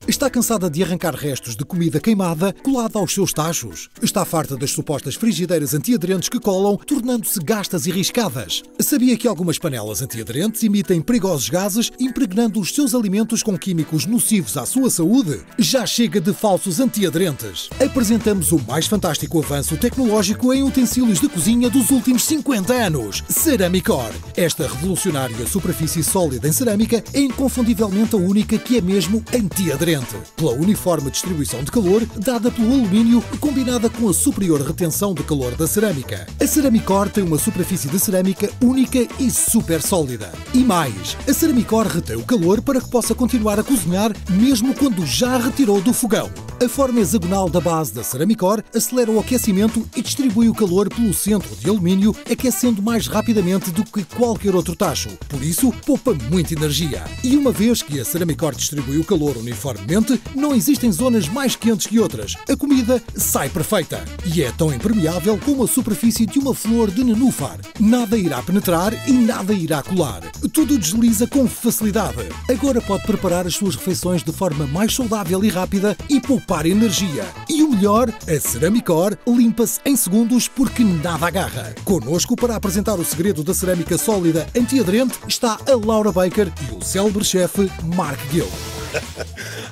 Está cansada de arrancar restos de comida queimada colada aos seus tachos? Está farta das supostas frigideiras antiaderentes que colam, tornando-se gastas e riscadas? Sabia que algumas panelas antiaderentes emitem perigosos gases, impregnando os seus alimentos com químicos nocivos à sua saúde? Já chega de falsos antiaderentes. Apresentamos o mais fantástico avanço tecnológico em utensílios de cozinha dos últimos 50 anos. Ceramicore. Esta revolucionária superfície sólida em cerâmica é inconfundivelmente a única que é mesmo antiaderente. Pela uniforme distribuição de calor dada pelo alumínio, combinada com a superior retenção de calor da cerâmica. A Ceramicore tem uma superfície de cerâmica única e super sólida. E mais, a Ceramicore retém o calor para que possa continuar a cozinhar mesmo quando já retirou do fogão. A forma hexagonal da base da Ceramicore acelera o aquecimento e distribui o calor pelo centro de alumínio, aquecendo mais rapidamente do que qualquer outro tacho. Por isso, poupa muita energia. E uma vez que a Ceramicore distribui o calor uniformemente, não existem zonas mais quentes que outras. A comida sai perfeita. E é tão impermeável como a superfície de uma flor de nenúfar. Nada irá penetrar e nada irá colar. Tudo desliza com facilidade. Agora pode preparar as suas refeições de forma mais saudável e rápida e poupar energia. E o melhor, a Ceramicore limpa-se em segundos porque nada agarra. Connosco para apresentar o segredo da cerâmica sólida antiaderente está a Laura Baker e o célebre chefe Mark Gill.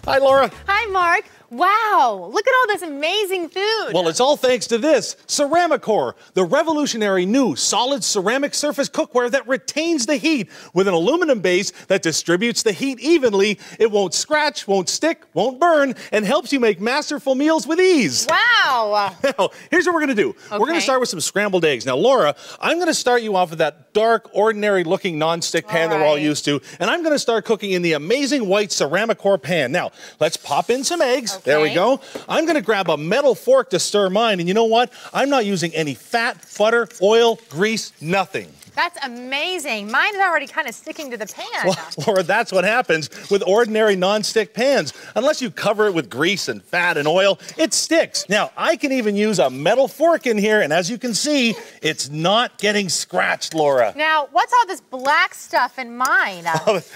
Hi, Laura. Hi, Mark. Wow, look at all this amazing food. Well, it's all thanks to this, Ceramicore, the revolutionary new solid ceramic surface cookware that retains the heat with an aluminum base that distributes the heat evenly. It won't scratch, won't stick, won't burn, and helps you make masterful meals with ease. Wow. Now, here's what we're going to do. Okay. We're going to start with some scrambled eggs. Now, Laura, I'm going to start you off with that dark, ordinary-looking non-stick pan that we're all used to, and I'm going to start cooking in the amazing white Ceramicore pan. Now, let's pop in some eggs. Okay. There we go. I'm going to grab a metal fork to stir mine, and you know what? I'm not using any fat, butter, oil, grease, nothing. That's amazing. Mine is already kind of sticking to the pan. Well, Laura, that's what happens with ordinary non-stick pans. Unless you cover it with grease and fat and oil, it sticks. Now, I can even use a metal fork in here, and as you can see, it's not getting scratched, Laura. Now, what's all this black stuff in mine?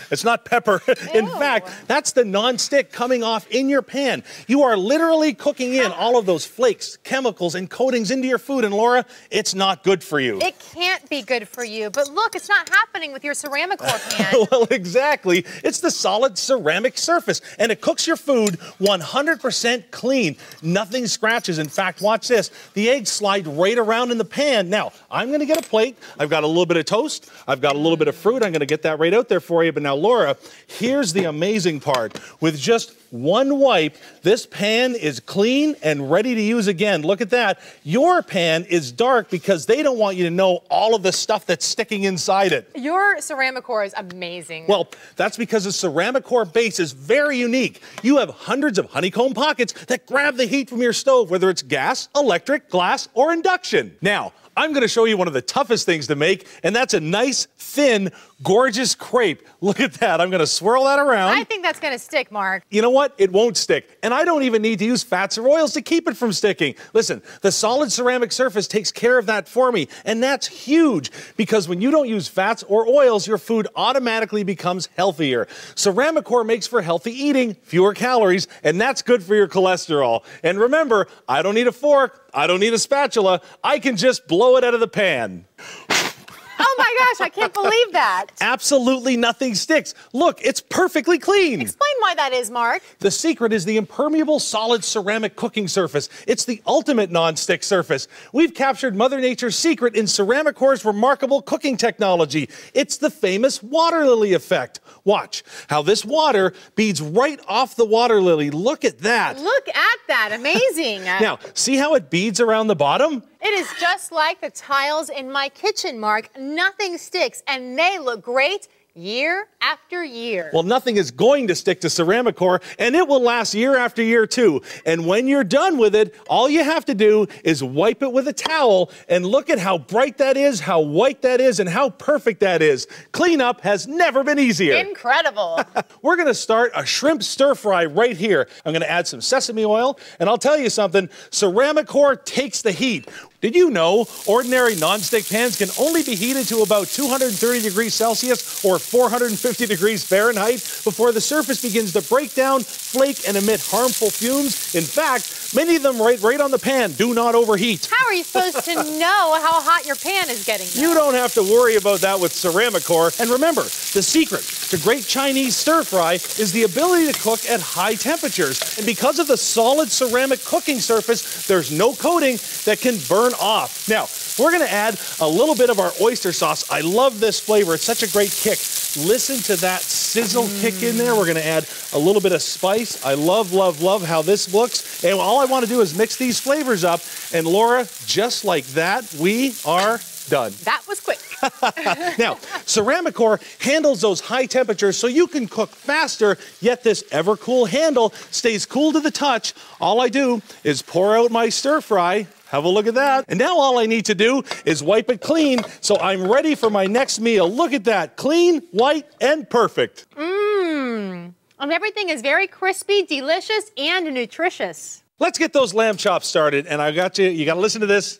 It's not pepper. In fact, that's the non-stick coming off in your pan. You are literally cooking in all of those flakes, chemicals, and coatings into your food, and Laura, it's not good for you. It can't be good for you, but look, it's not happening with your Ceramicore pan. Well, exactly. It's the solid ceramic surface, and it cooks your food 100% clean. Nothing scratches. In fact, watch this. The eggs slide right around in the pan. Now, I'm going to get a plate. I've got a little bit of toast. I've got a little bit of fruit. I'm going to get that right out there for you. But now, Laura, here's the amazing part. With just one wipe, this pan is clean and ready to use again. Look at that. Your pan is dark because they don't want you to know all of the stuff that's sticking inside it. Your Ceramicore is amazing. Well, that's because the Ceramicore base is very unique. You have hundreds of honeycomb pockets that grab the heat from your stove, whether it's gas, electric, glass, or induction. Now, I'm going to show you one of the toughest things to make, and that's a nice, thin, gorgeous crepe. Look at that. I'm going to swirl that around. I think that's going to stick, Mark. You know what? It won't stick. And I don't even need to use fats or oils to keep it from sticking. Listen, the solid ceramic surface takes care of that for me. And that's huge because when you don't use fats or oils, your food automatically becomes healthier. Ceramicore makes for healthy eating, fewer calories, and that's good for your cholesterol. And remember, I don't need a fork. I don't need a spatula. I can just blow it out of the pan. Oh my gosh, I can't believe that. Absolutely nothing sticks. Look, it's perfectly clean. Explain why that is, Mark. The secret is the impermeable solid ceramic cooking surface. It's the ultimate non-stick surface. We've captured Mother Nature's secret in Ceramicore's remarkable cooking technology. It's the famous water lily effect. Watch how this water beads right off the water lily. Look at that. Look at that. Amazing. Now, see how it beads around the bottom? It is just like the tiles in my kitchen, Mark. Nothing sticks, and they look great year after year. Well, nothing is going to stick to Ceramicore, and it will last year after year, too. And when you're done with it, all you have to do is wipe it with a towel, and look at how bright that is, how white that is, and how perfect that is. Cleanup has never been easier. Incredible. We're going to start a shrimp stir-fry right here. I'm going to add some sesame oil, and I'll tell you something, Ceramicore takes the heat. Did you know ordinary nonstick pans can only be heated to about 230 degrees Celsius or 450 degrees Fahrenheit before the surface begins to break down, flake, and emit harmful fumes? In fact, many of them right on the pan do not overheat. How are you supposed to know how hot your pan is getting, though? You don't have to worry about that with Ceramicore. And remember, the secret to great Chinese stir-fry is the ability to cook at high temperatures. And because of the solid ceramic cooking surface, there's no coating that can burn off. Now, we're going to add a little bit of our oyster sauce. I love this flavor. It's such a great kick. Listen to that sizzle kick in there. We're going to add a little bit of spice. I love, love, love how this looks. And all I want to do is mix these flavors up. And Laura, just like that, we are done. That was quick. Now, Ceramicore handles those high temperatures so you can cook faster, yet this ever-cool handle stays cool to the touch. All I do is pour out my stir-fry. Have a look at that. And now all I need to do is wipe it clean so I'm ready for my next meal. Look at that. Clean, white, and perfect. And everything is very crispy, delicious, and nutritious. Let's get those lamb chops started. And I got you got to listen to this.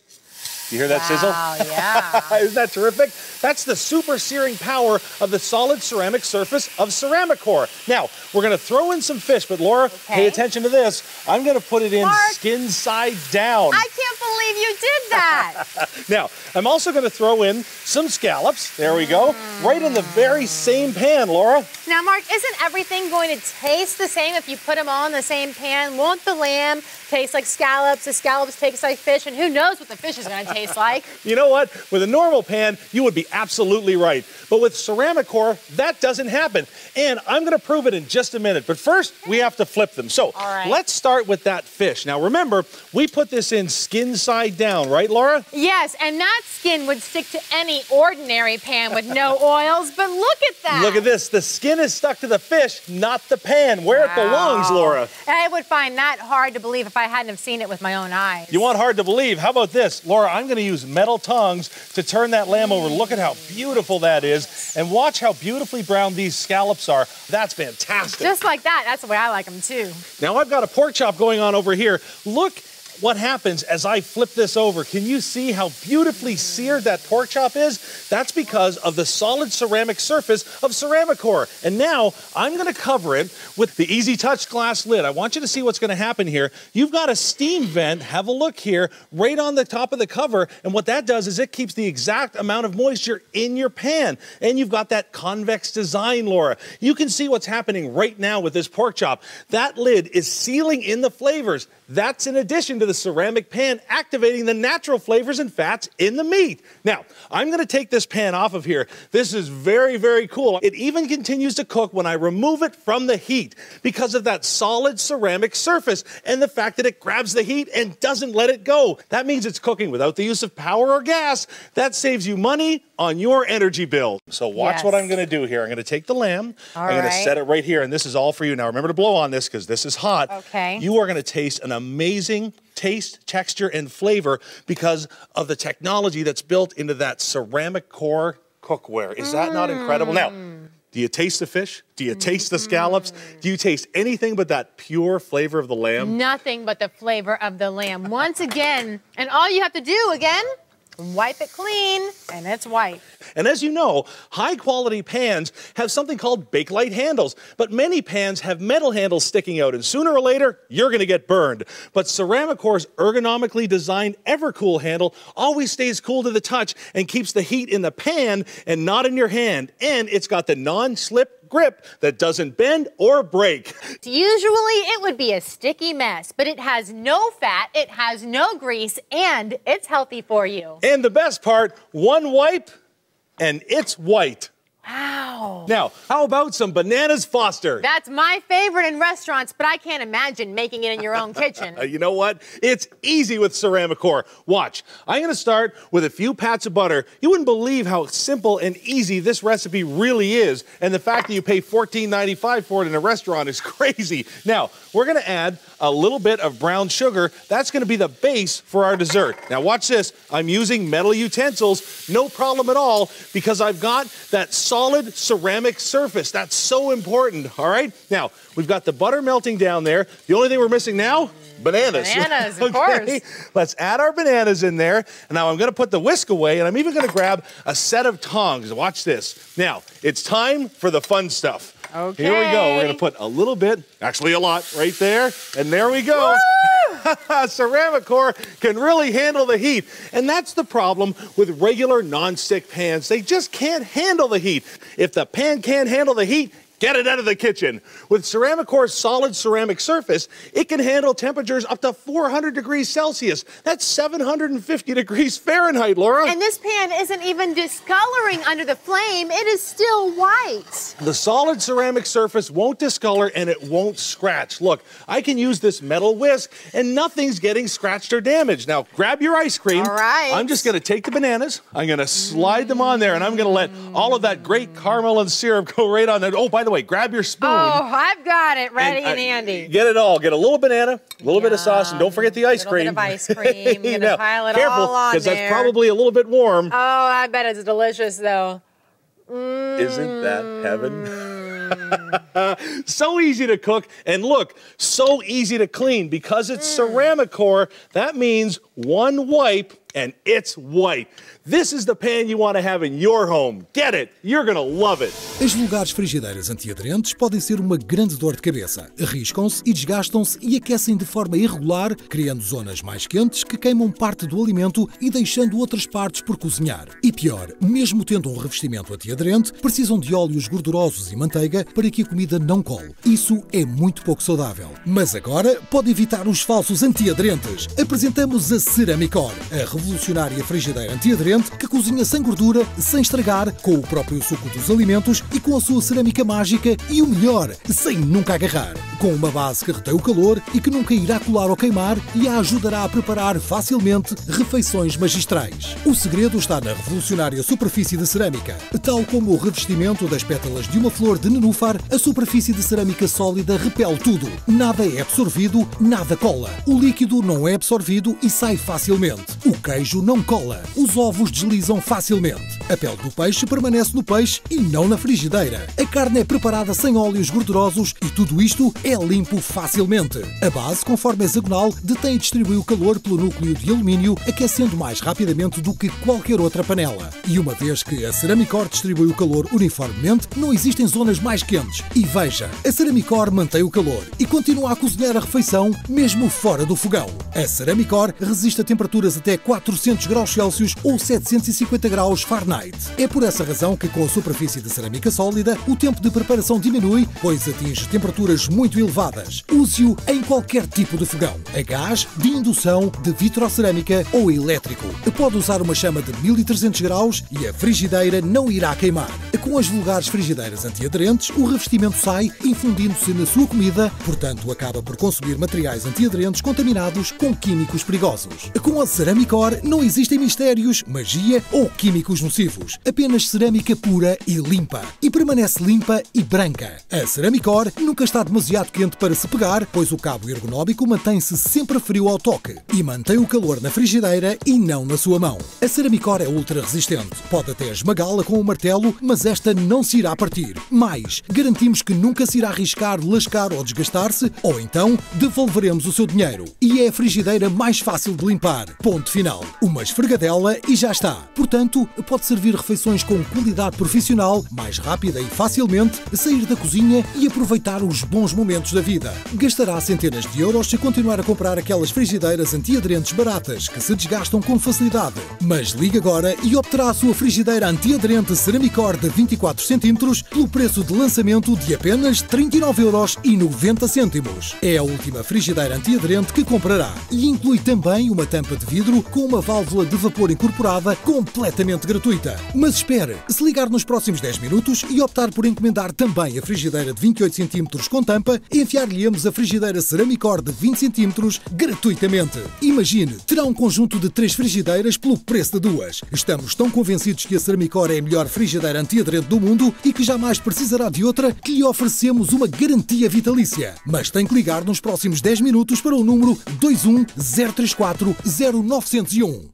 You hear that sizzle? Wow, yeah. Isn't that terrific? That's the super searing power of the solid ceramic surface of Ceramicore. Now, we're going to throw in some fish, but Laura, pay attention to this. I'm going to put it in skin side down. I can't believe you did that. Now, I'm also going to throw in some scallops. There we go. Right in the very same pan, Laura. Now, Mark, isn't everything going to taste the same if you put them all in the same pan? Won't the lamb taste like scallops, the scallops taste like fish, and who knows what the fish is going to taste like? You know what? With a normal pan, you would be absolutely right. But with Ceramicore, that doesn't happen. And I'm going to prove it in just a minute. But first, we have to flip them. So let's start with that fish. Now, remember, we put this in skin side down, right, Laura? Yes, and that skin would stick to any ordinary pan with no oils, but look at that. Look at this. The skin is stuck to the fish, not the pan, where it belongs, Laura. I would find that hard to believe if I hadn't have seen it with my own eyes. You want hard to believe? How about this? Laura, I'm going to use metal tongs to turn that lamb over. Look at how beautiful that is. And watch how beautifully brown these scallops are. That's fantastic. Just like that. That's the way I like them, too. Now, I've got a pork chop going on over here. Look what happens as I flip this over. Can you see how beautifully seared that pork chop is? That's because of the solid ceramic surface of Ceramicore. And now I'm going to cover it with the Easy Touch glass lid. I want you to see what's going to happen here. You've got a steam vent, have a look here, right on the top of the cover. And what that does is it keeps the exact amount of moisture in your pan. And you've got that convex design, Laura. You can see what's happening right now with this pork chop. That lid is sealing in the flavors. That's in addition to the ceramic pan activating the natural flavors and fats in the meat. Now, I'm going to take this pan off of here. This is very, very cool. It even continues to cook when I remove it from the heat because of that solid ceramic surface and the fact that it grabs the heat and doesn't let it go. That means it's cooking without the use of power or gas. That saves you money on your energy bill. So watch what I'm going to do here. I'm going to take the lamb. I'm going to set it right here, and this is all for you. Now, remember to blow on this because this is hot. Okay. You are going to taste an amazing taste, texture, and flavor because of the technology that's built into that Ceramicore cookware. Is that not incredible? Now, do you taste the fish? Do you taste the scallops? Do you taste anything but that pure flavor of the lamb? Nothing but the flavor of the lamb. Once again, and all you have to do again, wipe it clean, and it's white. And as you know, high-quality pans have something called Bakelite handles, but many pans have metal handles sticking out, and sooner or later, you're going to get burned. But Ceramicore's ergonomically designed Evercool handle always stays cool to the touch and keeps the heat in the pan and not in your hand. And it's got the non-slip grip that doesn't bend or break. Usually it would be a sticky mess, but it has no fat, it has no grease, and it's healthy for you. And the best part, one wipe and it's white. Wow. Now, how about some bananas Foster? That's my favorite in restaurants, but I can't imagine making it in your own kitchen. You know what? It's easy with Ceramicore. Watch. I'm going to start with a few pats of butter. You wouldn't believe how simple and easy this recipe really is. And the fact that you pay $14.95 for it in a restaurant is crazy. Now, we're going to add a little bit of brown sugar. That's going to be the base for our dessert. Now, watch this. I'm using metal utensils. No problem at all because I've got that solid solid ceramic surface. That's so important, all right? Now, we've got the butter melting down there. The only thing we're missing now? Bananas. Bananas, of course. Let's add our bananas in there. And now I'm going to put the whisk away, and I'm even going to grab a set of tongs. Watch this. Now, it's time for the fun stuff. Okay. Here we go. We're going to put a little bit, actually a lot, right there. And there we go. Ceramicore can really handle the heat. And that's the problem with regular nonstick pans. They just can't handle the heat. If the pan can't handle the heat, get it out of the kitchen. With Ceramicore's solid ceramic surface, it can handle temperatures up to 400 degrees Celsius. That's 750 degrees Fahrenheit, Laura. And this pan isn't even discoloring under the flame. It is still white. The solid ceramic surface won't discolor and it won't scratch. Look, I can use this metal whisk and nothing's getting scratched or damaged. Now, grab your ice cream. All right. I'm just going to take the bananas. I'm going to slide them on there and I'm going to let all of that great caramel and syrup go right on there. Oh, by the way, grab your spoon. Oh, I've got it ready and handy. Get it all. Get a little banana, a little bit of sauce, and don't forget the ice cream. A little bit of ice cream. I'm gonna pile it all on there. Because that's probably a little bit warm. Oh, I bet it's delicious, though. Isn't that heaven? So easy to cook, and look, so easy to clean. Because it's Ceramicore, that means one wipe and it's white. This is the pan you want to have in your home. Get it. You're going to love it. As vulgares frigideiras antiaderentes podem ser uma grande dor de cabeça. Arriscam-se e desgastam-se e aquecem de forma irregular, criando zonas mais quentes que queimam parte do alimento e deixando outras partes por cozinhar. E pior, mesmo tendo um revestimento antiaderente, precisam de óleos gordurosos e manteiga para que a comida não cole. Isso é muito pouco saudável. Mas agora pode evitar os falsos antiaderentes. Apresentamos a Ceramicore, a revolucionária frigideira antiaderente que cozinha sem gordura, sem estragar, com o próprio suco dos alimentos e com a sua cerâmica mágica e o melhor, sem nunca agarrar. Com uma base que retém o calor e que nunca irá colar ou queimar e a ajudará a preparar facilmente refeições magistrais. O segredo está na revolucionária superfície de cerâmica. Tal como o revestimento das pétalas de uma flor de nenúfar, a superfície de cerâmica sólida repele tudo. Nada é absorvido, nada cola. O líquido não é absorvido e sai facilmente. O queijo não cola. Os ovos deslizam facilmente. A pele do peixe permanece no peixe e não na frigideira. A carne é preparada sem óleos gordurosos e tudo isto é limpo facilmente. A base, conforme hexagonal, detém e distribui o calor pelo núcleo de alumínio, aquecendo mais rapidamente do que qualquer outra panela. E uma vez que a Ceramicore distribui o calor uniformemente, não existem zonas mais quentes. E veja, a Ceramicore mantém o calor e continua a cozinhar a refeição mesmo fora do fogão. A Ceramicore resiste a temperaturas até 400 graus Celsius ou 750 graus Fahrenheit. É por essa razão que, com a superfície de cerâmica sólida, o tempo de preparação diminui, pois atinge temperaturas muito elevadas. Use-o em qualquer tipo de fogão, a gás, de indução, de vitrocerâmica ou elétrico. Pode usar uma chama de 1300 graus e a frigideira não irá queimar. Com as vulgares frigideiras antiaderentes, o revestimento sai infundindo-se na sua comida, portanto acaba por consumir materiais antiaderentes contaminados com químicos perigosos. Com a Ceramicore não existem mistérios, magia ou químicos nocivos. Apenas cerâmica pura e limpa. E permanece limpa e branca. A Ceramicore nunca está demasiado quente para se pegar, pois o cabo ergonómico mantém-se sempre frio ao toque e mantém o calor na frigideira e não na sua mão. A Ceramicore é ultra resistente. Pode até esmagá-la com um martelo, mas esta não se irá partir. Mais, garantimos que nunca se irá arriscar, lascar ou desgastar-se, ou então devolveremos o seu dinheiro. E é a frigideira mais fácil de limpar. Ponto final. Uma esfregadela e já está. Portanto, pode servir refeições com qualidade profissional, mais rápida e facilmente, sair da cozinha e aproveitar os bons momentos da vida. Gastará centenas de euros se continuar a comprar aquelas frigideiras antiaderentes baratas que se desgastam com facilidade. Mas ligue agora e obterá a sua frigideira antiaderente Ceramicore de 24 cm pelo preço de lançamento de apenas 39,90 €. É a última frigideira antiaderente que comprará e inclui também uma tampa de vidro com uma válvula de vapor incorporada completamente gratuita. Mas espere, se ligar nos próximos 10 minutos e optar por encomendar também a frigideira de 28 cm com tampa, enviar-lhe-emos a frigideira Ceramicore de 20 cm gratuitamente. Imagine, terá um conjunto de 3 frigideiras pelo preço de 2. Estamos tão convencidos que a Ceramicore é a melhor frigideira antiaderente do mundo e que jamais precisará de outra, que lhe oferecemos uma garantia vitalícia. Mas tem que ligar nos próximos 10 minutos para o número 21 034 0901.